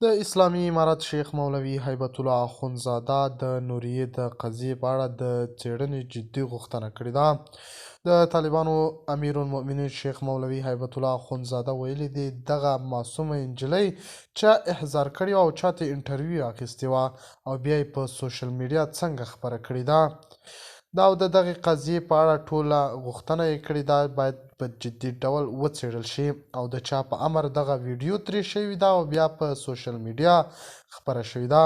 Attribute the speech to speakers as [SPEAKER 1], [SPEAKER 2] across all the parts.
[SPEAKER 1] د اسلامي امارت شیخ مولوي هیبت الله اخندزاده د نوریې د قضیې په اړه د څېړنې جدي غوښتنه کړې ده. د طالبانو امیر المؤمنین شیخ مولوي هیبت الله اخندزاده ویلي دي دغه معصومه نجلۍ چا احضار کړې او چاته انټرویو اخیستې وه او بیا یې په سوشل میډیا څنګه خپره کړې ده. دا او د دغې قضیې په اړه ټوله غوښتنه یې کړې ده باید په جدي ډول وڅېړل شي او د چا په امر دغه ویډیو ترې شوې ده او بیا په سوشل میډیا خپره شوې ده.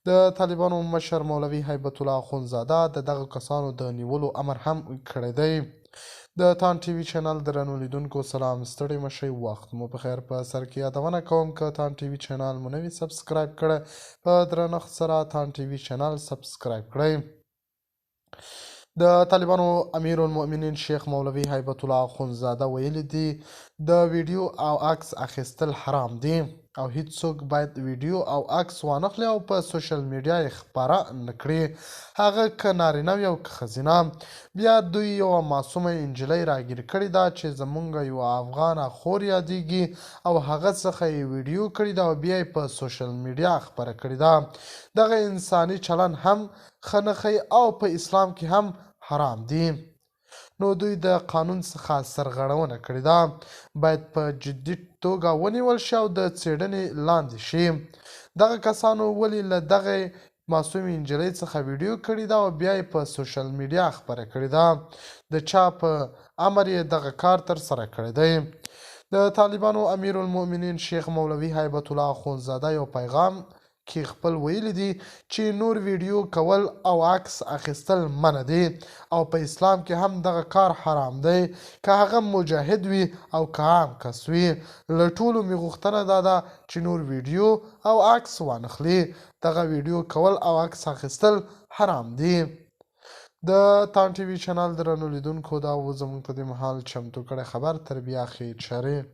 [SPEAKER 1] د طالبانو مشر مولوي هیبت الله اخندزاده د دغو کسانو د نیولو امر هم کړی دی. د تان ټي وي چینل درنو لیدونکو سلام، ستړي مشئ، وخت مو په خیر. په سر کې یادونه کوم که تان ټي وي چینل مو نوي سبسکرایب کړی په درنښت سره تان ټي وي چینل سبسکرایب کړئ. د طالبانو امیر المؤمنین شیخ مولوي هیبت الله اخندزاده ویلي دي د ویډیو او عکس اخیستل حرام دي او هیڅوک باید ویډیو او عکس وانخلي او په سوشل میډیا یې خپاره نه کړي، هغه که نارینه وي او که ښځینه. بیا دوی یوه معصومه نجلۍ راګیر کړې ده چې زموږ یوه افغانه خور یادیږي او هغه څخه یې ویډیو کړې ده او بیا یې په سوشل میډیا خپره کړې ده. دغه انساني چلند هم ښه نه ښیي او په اسلام کې هم حرام دي. نو دوی د قانون څخه سرغړونه کړې ده، باید په جدي توګه ونیول شي او د څېړنې لاندې شي. دغه کسانو ولې له دغې معصومې نجلۍ څخه ویډیو کړې ده او بیا یې په سوشل میډیا خپره کړې ده؟ د چا په امر یې دغه کار ترسره کړی دی؟ د طالبانو امیر المؤمنین شیخ مولوي هیبت الله اخندزاده یو پیغام کې خپل ویلي دي چې نور ویډیو کول او عکس اخیستل منع دي او په اسلام کې هم دغه کار حرام دی، که هغه مجاهد وي او که عام کس وي. له ټولو مې غوښتنه دا ده چې نور ویډیو او عکس وانخلي. دغه ویډیو کول او عکس اخیستل حرام دي. د تان ټي وي چینل درنو لیدونکو دا و زموږ په دې مهال چمتو کړی خبر. تر بیا خیر چارې.